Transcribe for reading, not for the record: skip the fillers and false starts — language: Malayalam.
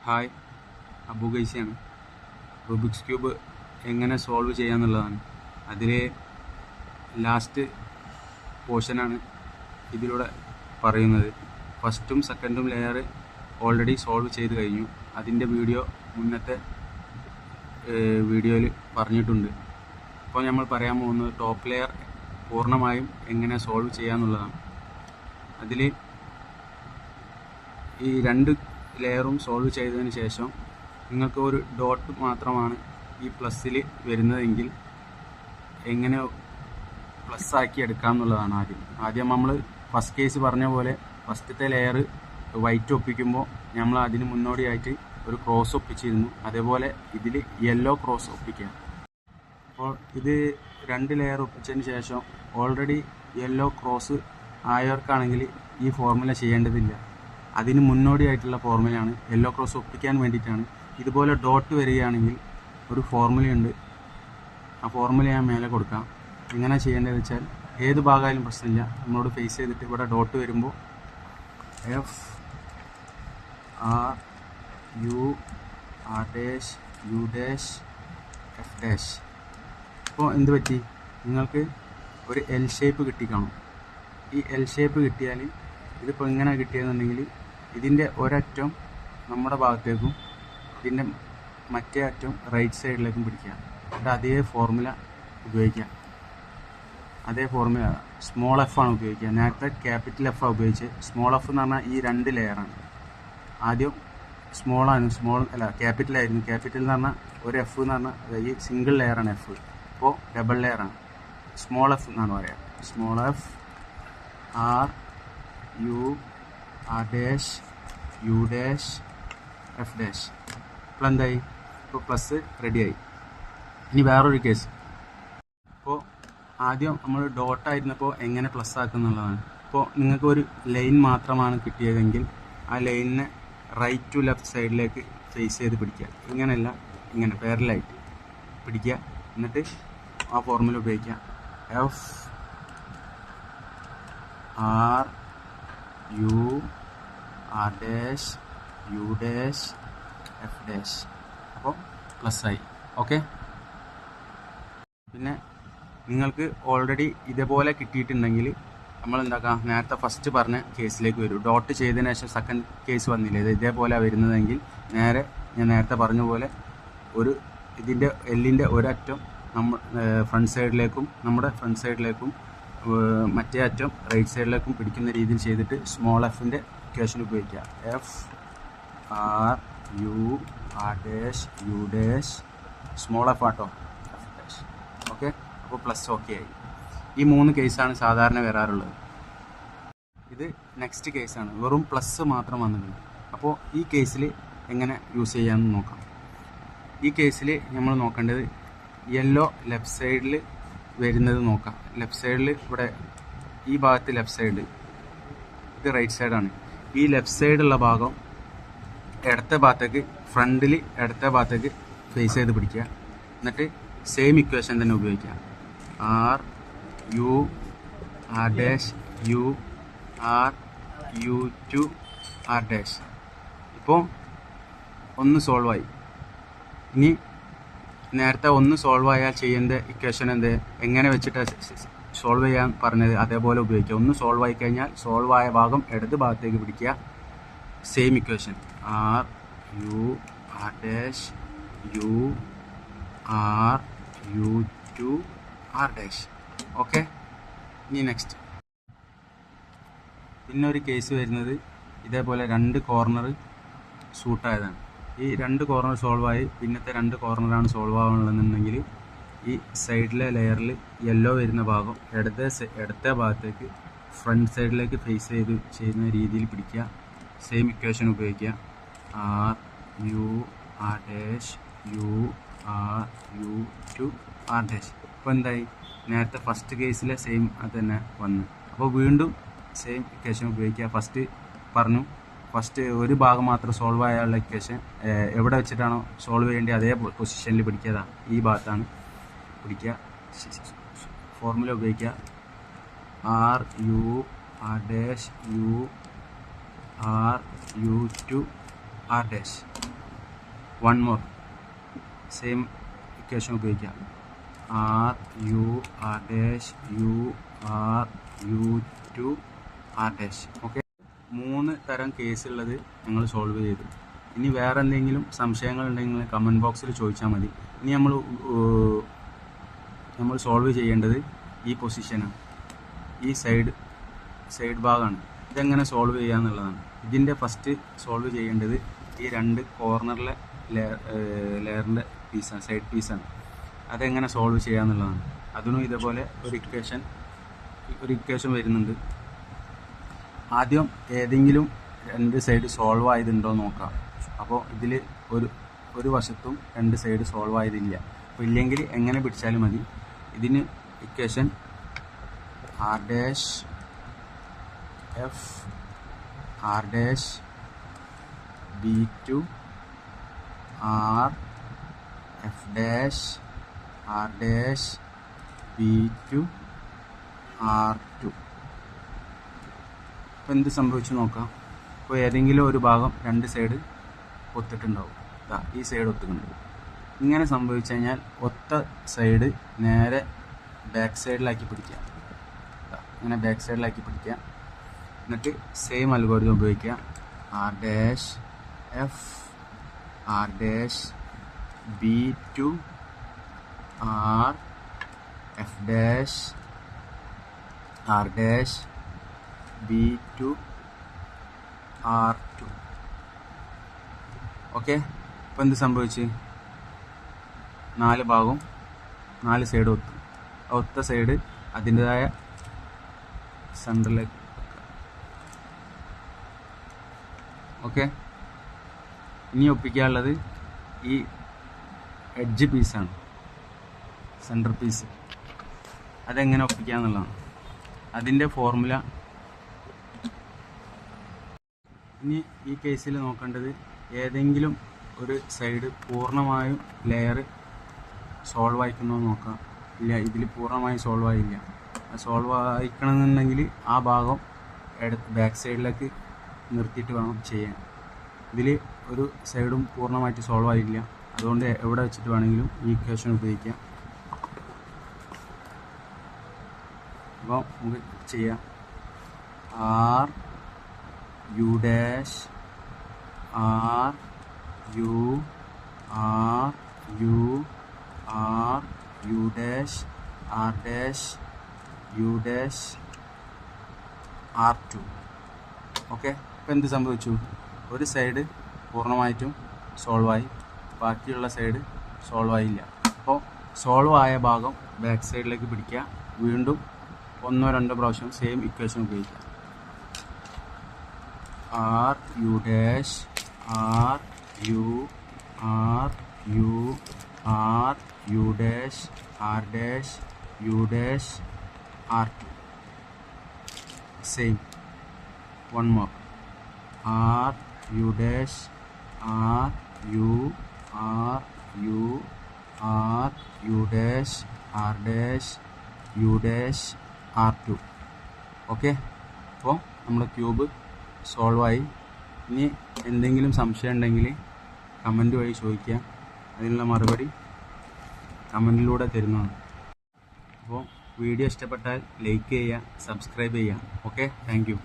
ഹായ്, അബു ഗൈസിയാണ്. റുബിക്സ് ക്യൂബ് എങ്ങനെ സോൾവ് ചെയ്യാന്നുള്ളതാണ്. അതിൽ ലാസ്റ്റ് പോർഷനാണ് ഇതിലൂടെ പറയുന്നത്. ഫസ്റ്റും സെക്കൻഡും ലെയർ ഓൾറെഡി സോൾവ് ചെയ്ത് കഴിഞ്ഞു. അതിൻ്റെ വീഡിയോ മുന്നത്തെ വീഡിയോയിൽ പറഞ്ഞിട്ടുണ്ട്. ഇപ്പോൾ നമ്മൾ പറയാൻ പോകുന്നത് ടോപ്പ് ലെയർ പൂർണ്ണമായും എങ്ങനെ സോൾവ് ചെയ്യാന്നുള്ളതാണ്. അതിൽ ഈ രണ്ട് ലെയറും സോൾവ് ചെയ്തതിന് ശേഷം നിങ്ങൾക്ക് ഒരു ഡോട്ട് മാത്രമാണ് ഈ പ്ലസ്സിൽ വരുന്നതെങ്കിൽ എങ്ങനെ പ്ലസ് ആക്കി എടുക്കാം എന്നുള്ളതാണ്. ആദ്യം നമ്മൾ ഫസ്റ്റ് കേസ് പറഞ്ഞ പോലെ ഫസ്റ്റത്തെ ലെയർ വൈറ്റ് ഒപ്പിക്കുമ്പോൾ നമ്മൾ അതിന് മുന്നോടിയായിട്ട് ഒരു ക്രോസ് ഒപ്പിച്ചിരുന്നു. അതേപോലെ ഇതിൽ യെല്ലോ ക്രോസ് ഒപ്പിക്കാം. അപ്പോൾ ഇത് രണ്ട് ലെയർ ഒപ്പിച്ചതിന് ശേഷം ഓൾറെഡി യെല്ലോ ക്രോസ് ആയവർക്കാണെങ്കിൽ ഈ ഫോർമുല ചെയ്യേണ്ടതില്ല. അതിന് മുന്നോടിയായിട്ടുള്ള ഫോർമുലയാണ്. യെല്ലോ ക്രോസ് ഒപ്പിക്കാൻ വേണ്ടിയിട്ടാണ്. ഇതുപോലെ ഡോട്ട് വരികയാണെങ്കിൽ ഒരു ഫോർമുലയുണ്ട്. ആ ഫോർമുല ഞാൻ മേലെ കൊടുക്കാം. എങ്ങനെ ചെയ്യേണ്ടതെന്ന് വെച്ചാൽ ഏത് ഭാഗമായാലും പ്രശ്നമില്ല. നമ്മളോട് ഫേസ് ചെയ്തിട്ട് ഇവിടെ ഡോട്ട് വരുമ്പോൾ F R U R dash U dash F dash. ഇപ്പോൾ എന്ത് പറ്റി? നിങ്ങൾക്ക് ഒരു എൽ ഷേപ്പ് കിട്ടിക്കാണും. ഈ എൽ ഷേപ്പ് കിട്ടിയാൽ ഇതിപ്പോൾ ഇങ്ങനെ കിട്ടിയെന്നുണ്ടെങ്കിൽ ഇതിൻ്റെ ഒരറ്റം നമ്മുടെ ഭാഗത്തേക്കും ഇതിൻ്റെ മറ്റേ അറ്റം റൈറ്റ് സൈഡിലേക്കും പിടിക്കുക. എന്നിട്ട് അതേ ഫോർമുല ഉപയോഗിക്കുക. അതേ ഫോർമുല സ്മോൾ എഫ് ആണ് ഉപയോഗിക്കുക. നേരത്തെ ക്യാപിറ്റൽ എഫ് ആണ് ഉപയോഗിച്ചത്. സ്മോൾ എഫ് എന്ന് പറഞ്ഞാൽ ഈ രണ്ട് ലെയറാണ്. ആദ്യം ക്യാപിറ്റൽ ആയിരുന്നു. ക്യാപിറ്റൽ എന്ന് പറഞ്ഞാൽ ഒരു എഫ് എന്ന് പറഞ്ഞാൽ ഈ സിംഗിൾ ലെയറാണ് എഫ്. ഇപ്പോൾ ഡബിൾ ലെയറാണ്. സ്മോൾ എഫ് എന്നാണ് പറയുക. Small F R U R dash U dash F dash. ഇപ്പോൾ എന്തായി? ഇപ്പോൾ പ്ലസ് റെഡിയായി. ഇനി വേറൊരു കേസ്. ഇപ്പോൾ ആദ്യം നമ്മൾ ഡോട്ടായിരുന്നപ്പോൾ എങ്ങനെ പ്ലസ് ആക്കുന്നുള്ളതാണ്. ഇപ്പോൾ നിങ്ങൾക്ക് ഒരു ലൈൻ മാത്രമാണ് കിട്ടിയതെങ്കിൽ ആ ലൈനിനെ റൈറ്റ് ടു ലെഫ്റ്റ് സൈഡിലേക്ക് ഫേസ് ചെയ്ത് പിടിക്കുക. ഇങ്ങനെയല്ല, ഇങ്ങനെ പാരലായിട്ട് പിടിക്കുക. എന്നിട്ട് ആ ഫോർമുല ഉപയോഗിക്കുക. F R U R dash U dash F dash. അപ്പോൾ പ്ലസ്സായി. ഓക്കെ. പിന്നെ നിങ്ങൾക്ക് ഓൾറെഡി ഇതേപോലെ കിട്ടിയിട്ടുണ്ടെങ്കിൽ നമ്മൾ എന്താക്കാം, നേരത്തെ ഫസ്റ്റ് പറഞ്ഞ കേസിലേക്ക് വരും. ഡോട്ട് ചെയ്തതിന് ശേഷം സെക്കൻഡ് കേസ് വന്നില്ലേ, ഇത് ഇതേപോലെ വരുന്നതെങ്കിൽ നേരെ ഞാൻ നേരത്തെ പറഞ്ഞ പോലെ ഒരു ഇതിൻ്റെ എല്ലിൻ്റെ ഒരറ്റം ഫ്രണ്ട് സൈഡിലേക്കും നമ്മുടെ ഫ്രണ്ട് സൈഡിലേക്കും മറ്റേ അറ്റം റൈറ്റ് സൈഡിലേക്കും പിടിക്കുന്ന രീതിയിൽ ചെയ്തിട്ട് സ്മോൾ എഫിൻ്റെ ഇക്വേഷൻ ഉപയോഗിക്കുക. F R U R dash U dash small F ആട്ടോ എഫ് ഡാഷ്. ഓക്കെ. അപ്പോൾ പ്ലസ് ഓക്കെ ആയി. ഈ മൂന്ന് കേസാണ് സാധാരണ വരാറുള്ളത്. ഇത് നെക്സ്റ്റ് കേസാണ്. വെറും പ്ലസ് മാത്രം വന്നിട്ടുണ്ട്. അപ്പോൾ ഈ കേസിൽ എങ്ങനെ യൂസ് ചെയ്യാമെന്ന് നോക്കാം. ഈ കേസിൽ നമ്മൾ നോക്കേണ്ടത് യെല്ലോ ലെഫ്റ്റ് സൈഡിൽ വരുന്നത് നോക്കാം. ലെഫ്റ്റ് സൈഡിൽ ഇവിടെ ഈ ഭാഗത്ത് ലെഫ്റ്റ് സൈഡ്, ഇത് റൈറ്റ് സൈഡാണ്. ഈ ലെഫ്റ്റ് സൈഡുള്ള ഭാഗം ഇടത്തെ ഭാഗത്തേക്ക് ഫ്രണ്ടിൽ ഇടത്തെ ഭാഗത്തേക്ക് ഫേസ് ചെയ്ത് പിടിക്കുക. എന്നിട്ട് സെയിം ഇക്വേഷൻ തന്നെ ഉപയോഗിക്കുക. R U R dash U R U two R dash. ഇപ്പോൾ ഒന്ന് സോൾവായി. ഇനി നേരത്തെ ഒന്ന് സോൾവ് ആയാൽ ചെയ്യേണ്ട ഇക്വേഷൻ എന്ത്, എങ്ങനെ വെച്ചിട്ട് സോൾവ് ചെയ്യാൻ പറഞ്ഞത് അതേപോലെ ഉപയോഗിക്കുക. ഒന്ന് സോൾവ് ആയി കഴിഞ്ഞാൽ സോൾവ് ആയ ഭാഗം ഇടത് ഭാഗത്തേക്ക് പിടിക്കുക. Same equation R U R dash U R U two R dash. Okay. ഇനി നെക്സ്റ്റ് പിന്നൊരു കേസ് വരുന്നത് ഇതേപോലെ രണ്ട് കോർണർ സൂട്ടായതാണ്. ഈ രണ്ട് കോർണർ സോൾവായി. പിന്നത്തെ രണ്ട് കോർണറാണ് സോൾവ് ആവുന്നുണ്ടെന്നുണ്ടെങ്കിൽ ഈ സൈഡിലെ ലെയറിൽ യെല്ലോ വരുന്ന ഭാഗം ഇടത്തെ ഭാഗത്തേക്ക് ഫ്രണ്ട് സൈഡിലേക്ക് ഫേസ് ചെയ്ത് ചെയ്യുന്ന രീതിയിൽ പിടിക്കുക. സെയിം ഇക്വേഷൻ ഉപയോഗിക്കുക. R U R dash U R U two R dash. ഇപ്പോൾ എന്തായി? നേരത്തെ ഫസ്റ്റ് കേസിലെ സെയിം അത് തന്നെ വന്നു. അപ്പോൾ വീണ്ടും സെയിം ഇക്വേഷൻ ഉപയോഗിക്കുക. ഫസ്റ്റ് പറഞ്ഞു, ഫസ്റ്റ് ഒരു ഭാഗം മാത്രം സോൾവ് ആയുള്ള ഇക്വേഷൻ എവിടെ വെച്ചിട്ടാണോ സോൾവ് ചെയ്യേണ്ടത് അതേ പൊസിഷനിൽ പിടിക്കുക. ഈ ഭാഗത്താണ് പിടിക്കുക. ഫോർമുല ഉപയോഗിക്കുക. R U R dash U R U two R dash. One more same equation ഉപയോഗിക്കാം. R U R dash U R U two R dash. Okay, 3 തരം കേസുള്ളത് ഞങ്ങൾ സോൾവ് ചെയ്തു. ഇനി വേറെ എന്തെങ്കിലും സംശയങ്ങളുണ്ടെങ്കിൽ കമൻറ്റ് ബോക്സിൽ ചോദിച്ചാൽ മതി. ഇനി നമ്മൾ സോൾവ് ചെയ്യേണ്ടത് ഈ പൊസിഷനാണ്, ഈ സൈഡ് ഭാഗമാണ്. ഇതെങ്ങനെ സോൾവ് ചെയ്യാന്നുള്ളതാണ്. ഇതിൻ്റെ ഫസ്റ്റ് സോൾവ് ചെയ്യേണ്ടത് ഈ 2 കോർണറിലെ ലെയറിൻ്റെ പീസാണ്, സൈഡ് പീസാണ്. അതെങ്ങനെ സോൾവ് ചെയ്യാന്നുള്ളതാണ്. അതിനും ഇതേപോലെ ഒരു ഇക്വേഷൻ വരുന്നുണ്ട്. ആദ്യം ഏതെങ്കിലും 2 സൈഡ് സോൾവ് ആയതുണ്ടോ നോക്കാം. അപ്പോൾ ഇതിൽ ഒരു വശത്തും 2 സൈഡ് സോൾവ് ആയതില്ല. അപ്പോൾ ഇല്ലെങ്കിൽ എങ്ങനെ പിടിച്ചാലും മതി. ഇതിന് equation R dash F R dash B two R F dash R dash B two R two. അപ്പോൾ എന്ത് സംഭവിച്ചു നോക്കാം. ഇപ്പോൾ ഏതെങ്കിലും ഒരു ഭാഗം 2 സൈഡ് ഒത്തിട്ടുണ്ടാവും. ഈ സൈഡ് ഒത്തുന്നുണ്ട്. ഇങ്ങനെ സംഭവിച്ചു കഴിഞ്ഞാൽ ഒത്ത സൈഡ് നേരെ ബാക്ക് സൈഡിലാക്കി പിടിക്കുക. ഇങ്ങനെ ബാക്ക് സൈഡിലാക്കി പിടിക്കുക. എന്നിട്ട് സെയിം അൽഗോരിതം ഉപയോഗിക്കുക. R dash F R dash B two R F dash R dash B two R two. Okay, ഇപ്പോൾ എന്ത് സംഭവിച്ച് 4 ഭാഗവും 4 സൈഡ് ഒത്ത സൈഡ് അതിൻ്റെതായ സെൻറ്ററിലേക്ക്. ഓക്കെ, ഇനി ഒപ്പിക്കാനുള്ളത് ഈ എഡ്ജ് പീസാണ്, സെൻറ്റർ പീസ്. അതെങ്ങനെ ഒപ്പിക്കാന്നുള്ളതാണ് അതിൻ്റെ ഫോർമുല. ഇനി ഈ കേസിൽ നോക്കേണ്ടത് ഏതെങ്കിലും ഒരു സൈഡ് പൂർണ്ണമായും ലെയർ സോൾവ് ആയിക്കണോ നോക്കാം. ഇല്ല, ഇതിൽ പൂർണ്ണമായും സോൾവ് ആയില്ല. സോൾവ് ആയിക്കണമെന്നുണ്ടെങ്കിൽ ആ ഭാഗം ബാക്ക് സൈഡിലേക്ക് നിർത്തിയിട്ട് വേണം ചെയ്യാൻ. ഇതിൽ ഒരു സൈഡും പൂർണ്ണമായിട്ട് സോൾവ് ആയില്ല. അതുകൊണ്ട് എവിടെ വെച്ചിട്ട് വേണമെങ്കിലും ഈ ഇക്വേഷൻ ഉപയോഗിക്കാം. അപ്പോൾ നമുക്ക് ചെയ്യാം. R U dash R U R U R U dash R dash U dash R two. Okay, ഇപ്പോൾ എന്ത് സംഭവിച്ചു? ഒരു സൈഡ് പൂർണ്ണമായിട്ടും സോൾവായി, ബാക്കിയുള്ള സൈഡ് സോൾവ് ആയില്ല. അപ്പോൾ സോൾവ് ആയ ഭാഗം ബാക്ക് സൈഡിലേക്ക് പിടിക്കുക. വീണ്ടും 1-2 പ്രാവശ്യം സെയിം ഇക്വേഷൻ ഉപയോഗിക്കുക. R U dash R U R U R U dash R dash U dash R two. Same one more. R U dash R U R U R U dash R dash U dash R two. Okay, അപ്പോൾ നമ്മുടെ ക്യൂബ് സോൾവായി. ഇനി എന്തെങ്കിലും സംശയം ഉണ്ടെങ്കിൽ കമൻറ്റ് വഴി ചോദിക്കുക. അതിനുള്ള മറുപടി കമൻറ്റിലൂടെ തരുന്നതാണ്. അപ്പോൾ വീഡിയോ ഇഷ്ടപ്പെട്ടാൽ ലൈക്ക് ചെയ്യുക, സബ്സ്ക്രൈബ് ചെയ്യുക. Okay, thank you.